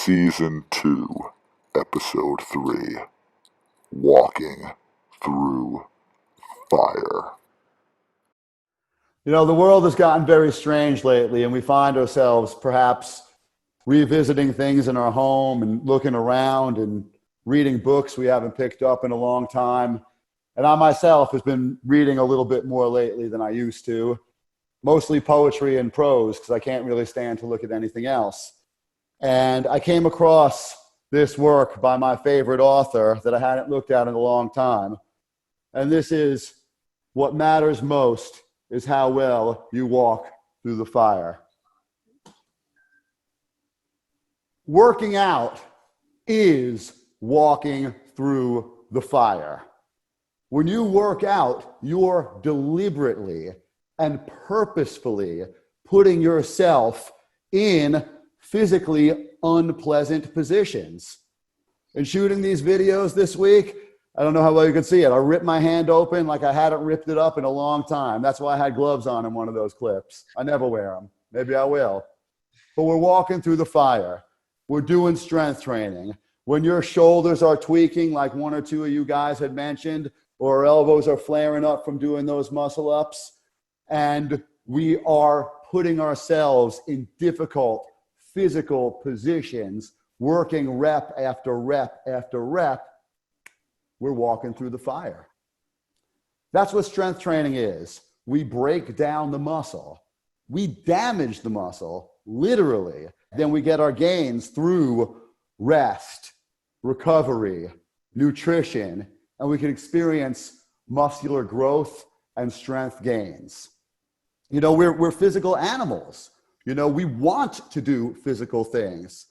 Season 2, Episode 3, Walking Through Fire. You know, the world has gotten very strange lately, and we find ourselves perhaps revisiting things in our home and looking around and reading books we haven't picked up in a long time. And I myself has been reading a little bit more lately than I used to, mostly poetry and prose because I can't really stand to look at anything else. And I came across this work by my favorite author that I hadn't looked at in a long time. And this is What Matters Most is How Well You Walk Through the Fire. Working out is walking through the fire. When you work out, you're deliberately and purposefully putting yourself in physically unpleasant positions. In shooting these videos this week, I don't know how well you can see it. I ripped my hand open like I hadn't ripped it up in a long time. That's why I had gloves on in one of those clips. I never wear them. Maybe I will. But we're walking through the fire. We're doing strength training. When your shoulders are tweaking, like one or two of you guys had mentioned, or our elbows are flaring up from doing those muscle ups, and we are putting ourselves in difficult physical positions, working rep after rep after rep, we're walking through the fire. That's what strength training is. We break down the muscle. We damage the muscle, literally. Then we get our gains through rest, recovery, nutrition, and we can experience muscular growth and strength gains. You know, we're physical animals. You know, we want to do physical things.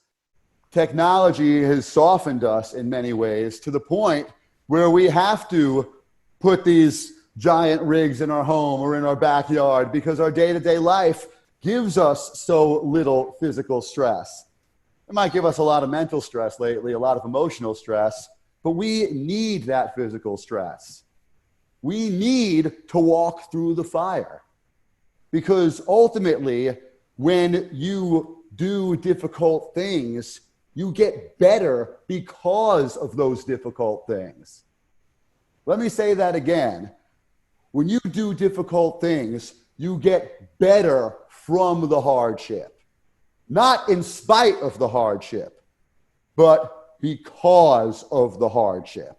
Technology has softened us in many ways to the point where we have to put these giant rigs in our home or in our backyard because our day-to-day life gives us so little physical stress. It might give us a lot of mental stress lately, a lot of emotional stress, but we need that physical stress. We need to walk through the fire because ultimately, when you do difficult things, you get better because of those difficult things. Let me say that again. When you do difficult things, you get better from the hardship. Not in spite of the hardship, but because of the hardship.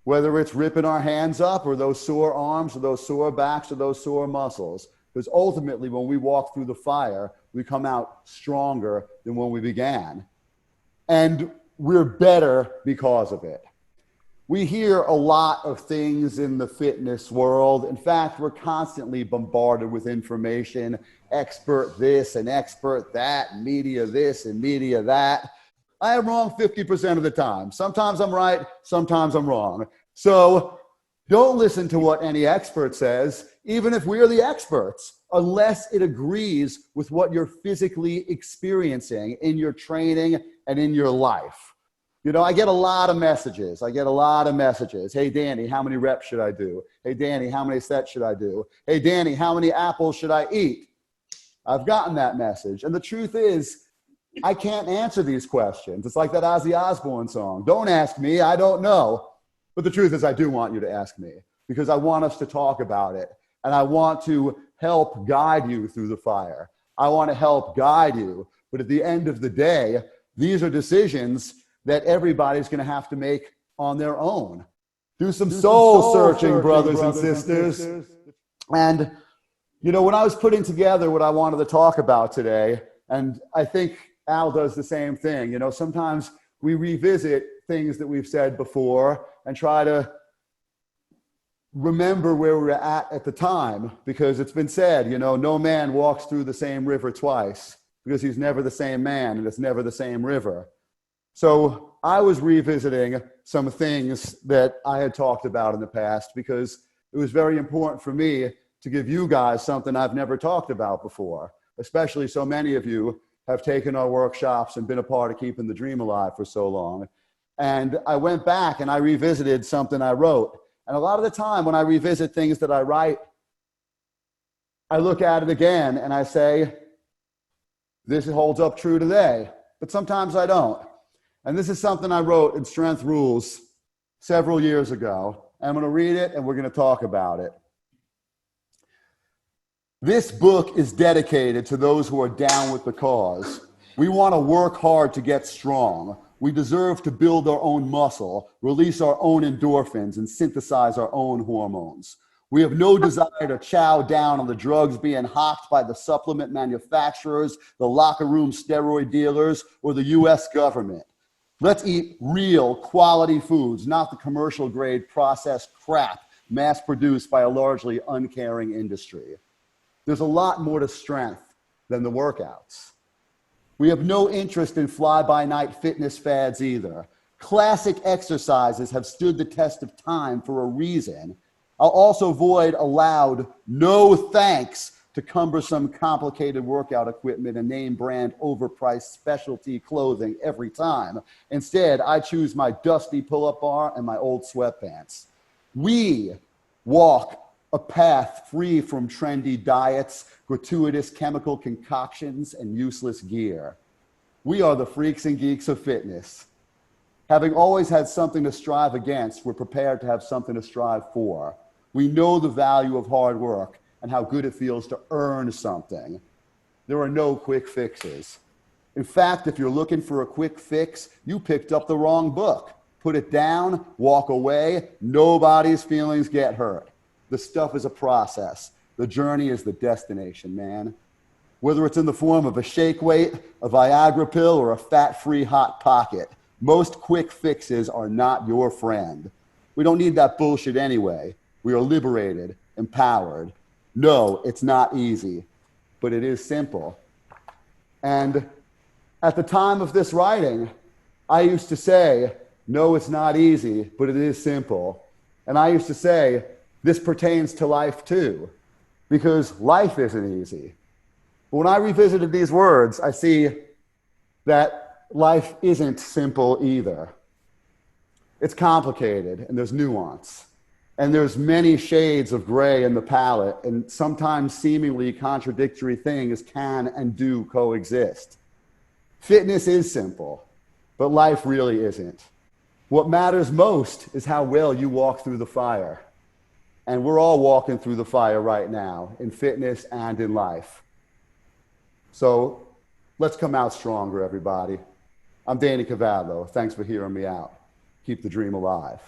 Whether it's ripping our hands up or those sore arms or those sore backs or those sore muscles. Because ultimately, when we walk through the fire, we come out stronger than when we began. And we're better because of it. We hear a lot of things in the fitness world. In fact, we're constantly bombarded with information, expert this and expert that, media this and media that. I am wrong 50% of the time. Sometimes I'm right, sometimes I'm wrong. So don't listen to what any expert says, even if we're the experts, unless it agrees with what you're physically experiencing in your training and in your life. You know, I get a lot of messages. Hey, Danny, how many reps should I do? Hey, Danny, how many sets should I do? Hey, Danny, how many apples should I eat? I've gotten that message. And the truth is, I can't answer these questions. It's like that Ozzy Osbourne song. Don't ask me, I don't know. But the truth is, I do want you to ask me because I want us to talk about it. And I want to help guide you through the fire. I want to help guide you. But at the end of the day, these are decisions that everybody's going to have to make on their own. Do some soul searching, brothers and sisters. And, you know, when I was putting together what I wanted to talk about today, and I think Al does the same thing, you know, sometimes we revisit things that we've said before and try to remember where we were at the time, because it's been said, you know, no man walks through the same river twice because he's never the same man and it's never the same river. So I was revisiting some things that I had talked about in the past because it was very important for me to give you guys something I've never talked about before, especially so many of you have taken our workshops and been a part of keeping the dream alive for so long. And I went back and I revisited something I wrote. And a lot of the time when I revisit things that I write, I look at it again and I say, this holds up true today. but sometimes I don't. And this is something I wrote in Strength Rules several years ago. I'm going to read it and we're going to talk about it. This book is dedicated to those who are down with the cause. We want to work hard to get strong. We deserve to build our own muscle, release our own endorphins, and synthesize our own hormones. We have no desire to chow down on the drugs being hawked by the supplement manufacturers, the locker room steroid dealers, or the US government. Let's eat real quality foods, not the commercial grade processed crap mass produced by a largely uncaring industry. There's a lot more to strength than the workouts. We have no interest in fly-by-night fitness fads either. Classic exercises have stood the test of time for a reason. I'll also void a loud no thanks to cumbersome, complicated workout equipment and name brand overpriced specialty clothing every time. Instead, I choose my dusty pull-up bar and my old sweatpants. We walk a path free from trendy diets, gratuitous chemical concoctions, and useless gear. We are the freaks and geeks of fitness. Having always had something to strive against, we're prepared to have something to strive for. We know the value of hard work and how good it feels to earn something. There are no quick fixes. In fact, if you're looking for a quick fix, you picked up the wrong book. Put it down, walk away, nobody's feelings get hurt. The stuff is a process. The journey is the destination, man. Whether it's in the form of a shake weight, a Viagra pill, or a fat-free hot pocket, most quick fixes are not your friend. We don't need that bullshit anyway. We are liberated, empowered. No, it's not easy, but it is simple. And at the time of this writing, I used to say, no, it's not easy, but it is simple. And I used to say, this pertains to life too, because life isn't easy. But when I revisited these words, I see that life isn't simple either. It's complicated, and there's nuance. And there's many shades of gray in the palette, and sometimes seemingly contradictory things can and do coexist. Fitness is simple, but life really isn't. What matters most is how well you walk through the fire. And we're all walking through the fire right now, in fitness and in life. So let's come out stronger, everybody. I'm Danny Kavadlo. Thanks for hearing me out. Keep the dream alive.